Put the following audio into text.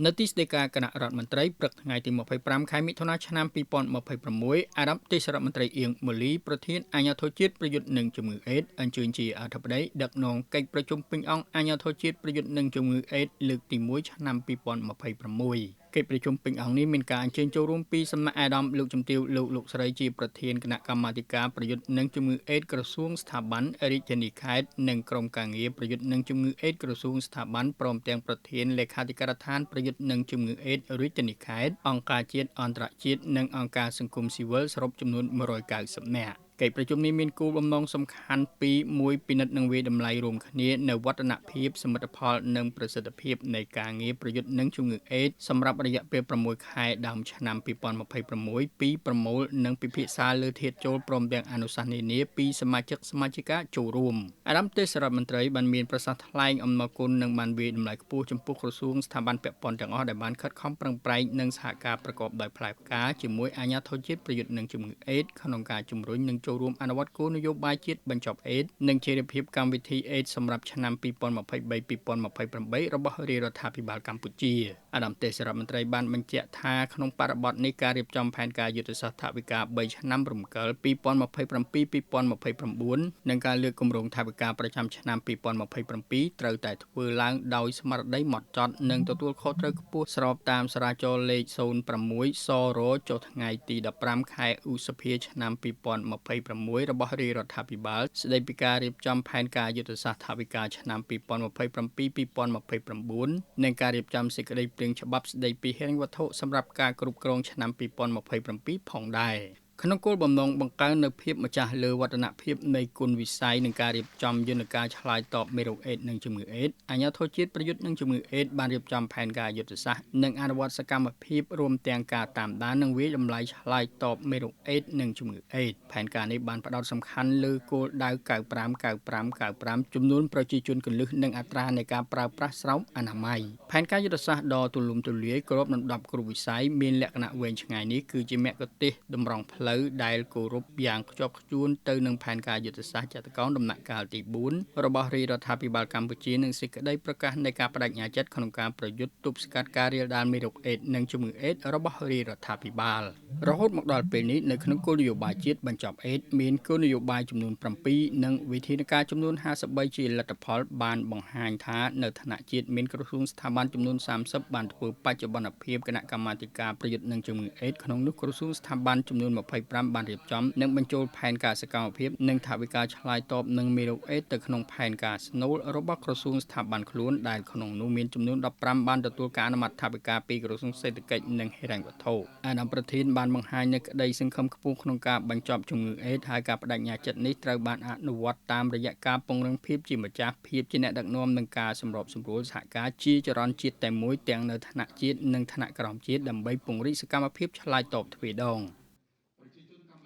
នៅទីស្តីការគណៈរដ្ឋមន្ត្រីព្រឹកថ្ងៃទី25ខែមិថុនាឆ្នាំ2026អារ៉ាប់ទេសរដ្ឋមន្ត្រីអៀងម៉ូលីប្រធានអាជ្ញាធរជាតិប្រយុទ្ធនឹងជំងឺអេដអញ្ជើញជាអធិបតីដឹកនាំកិច្ចប្រជុំពេញអង្គអាជ្ញាធរជាតិប្រយុទ្ធនឹងជំងឺអេដលើកទី1ឆ្នាំ2026កិច្ចប្រជុំពេញអង្គនេះមានការអញ្ជើញចូលរួមពីសំណាក់អាដាមលោកជំទាវលោកស្រីជាប្រធានគណៈកម្មាធិការប្រយុទ្ធនឹងជំងឺអេដក្រសួងស្ថាប័នរាជធានីខេត្តនិងក្រុមការងារប្រយុទ្ធនឹងជំងឺអេដក្រសួងស្ថាប័នព្រមទាំងប្រធានលេខាធិការដ្ឋានប្រយុទ្ធនឹងជំងឺអេដរាជធានីខេត្តអង្គការជាតិអន្តរជាតិនិងអង្គការសង្គមស៊ីវិលសរុបចំនួន190នាក់កិច្ចប្រជុំនេះមានគោលបំណងសំខាន់ពីរមួយពិនិត្យនិងវាយតម្លៃរួមគ្នានៅវឌ្ឍនភាពសមិទ្ធផលនិងប្រសិទ្ធភាពនៃការងារប្រយុទ្ធនឹងជំងឺអេដសម្រាប់រយៈពេល6ខែដើមឆ្នាំ2026ពីប្រមូលនិងពិភាក្សាលើធាតុចូលព្រមទាំងអនុសាសន៍នានាពីសមាជិកាចូលរួមអាដាមទេសរដ្ឋមន្ត្រីបានមានប្រសាសន៍ថ្លែងអំណរគុណនិងបានវាយតម្លៃខ្ពស់ចំពោះក្រសួងស្ថាប័នពាក់ព័ន្ធទាំងអស់ដែលបានខិតខំប្រឹងប្រែងនិងសហការប្រកបដោយផ្លែផ្កាជាមួយអាជ្ញាធរជាតិប្រយុទ្ធនឹងជំងឺអេដក្នុងការជំរុញនិងចូលរួមអនុវត្តគោលនយោបាយជាតិបញ្ចប់អេដនិងជារភាពកម្មវិធីអេដសម្រាប់ឆ្នាំ2023-2028របស់រាជរដ្ឋាភិបាលកម្ពុជាអាដាមទេសរដ្ឋមន្ត្រីបានបញ្ជាក់ថាក្នុងបរិបទនៃការរៀបចំផែនការយុទ្ធសាស្ត្រថវិកា3ឆ្នាំរំកិល2027-2029និងការលើកគម្រោងថវិកាប្រចាំឆ្នាំ2027ត្រូវតែធ្វើឡើងដោយស្មារតីហ្មត់ចត់និងទទួលខុសត្រូវខ្ពស់ស្របតាមសារាចរណ៍លេខ06សរចុះថ្ងៃទី15ខែឧសភាឆ្នាំ2026របស់រាជរដ្ឋាភិបាលស្តីពីការរៀបចំផែនការយុទ្ធសាស្ត្រថវិកាឆ្នាំ2027-2029និងការរៀបចំសេចក្តីព្រាងច្បាប់ស្តីពីហិរញ្ញវត្ថុសម្រាប់ការគ្រប់គ្រងឆ្នាំ2027ផងដែរក្នុងគោលបំណងបង្កើននូវភាពម្ចាស់លើវឌ្ឍនភាពនៃគុណវិស័យនិងការរៀបចំយន្តការឆ្លើយតបមេរោគអេដនិងជំងឺអេដអាជ្ញាធរជាតិប្រយុទ្ធនឹងជំងឺអេដបានរៀបចំផែនការយុទ្ធសាស្ត្រនិងអនុវត្តសកម្មភាពរួមទាំងការតាមដាននិងវាយតម្លៃឆ្លើយតបមេរោគអេដនិងជំងឺអេដផែនការនេះបានផ្ដោតសំខាន់លើគោលដៅ95ចំនួនប្រជាជនគន្លឹះនិងអត្រានៃការប្រើប្រាស់ស្រោមអនាម័យផែនការយុទ្ធសាស្ត្រដ៏ទូលំទូលាយគ្របដណ្ដប់គ្រប់វិស័យមានលក្ខណៈវែងឆ្ងាយនេះគឺជាមគ្គុទ្ទេសក៍តម្រង់ផ្លូវដែលគោរពយ៉ាងខ្ជាប់ខ្ជួនទៅនឹងផែនការយុទ្ធសាស្ត្រចតុកោណដំណាក់កាលទី4របស់រាជរដ្ឋាភិបាលកម្ពុជានិងសេចក្តីប្រកាសនៃការបដិញ្ញាចិត្តក្នុងការប្រយុទ្ធទប់ស្កាត់ការរាលដាលមេរោគអេដនិងជំងឺអេដរបស់រាជរដ្ឋាភិបាលរហូតមកដល់ពេលនេះនៅក្នុងគោលនយោបាយជាតិបញ្ចប់អេដមានគោលនយោបាយចំនួន7និងវិធានការចំនួន53ជាលទ្ធផលបានបង្ហាញថានៅថ្នាក់ជាតិមានក្រសួងស្ថាប័នចំនួន30បានធ្វើបច្ចុប្បន្នភាពគណៈកម្មាធិការប្រយុទ្ធនឹងជំងឺអេដក្នុងនោះក្រសួងស្ថាប័នចំនួន25បានរៀបចំនិងបញ្ចូលផែនការសកម្មភាពនិងថវិកាឆ្លើយតបនឹងមេរោគអេដទៅក្នុងផែនការស្នូលរបស់ក្រសួងស្ថាប័នខ្លួនដែលក្នុងនោះមានចំនួន15បានទទួលការអនុម័តថវិកាពីក្រសួងសេដ្ឋកិច្ចនិងហិរញ្ញវត្ថុអាដាមប្រធានបានបង្ហាញនូវក្តីសង្ឃឹមខ្ពស់ក្នុងការបញ្ចប់ជំងឺអេដហើយការបដិញ្ញាចិត្តនេះត្រូវបានអនុវត្តតាមរយៈការពង្រឹងភាពជាម្ចាស់ភាពជាអ្នកដឹកនាំនិងការសម្របសម្រួលសហការជាចរន្តជាតិតែមួយទាំងនៅថ្នាក់ជាតិនិងថ្នាក់ក្រោមជាតិដើម្បីពង្រីកសកម្មភាពឆ្លើយតបទ្វេដង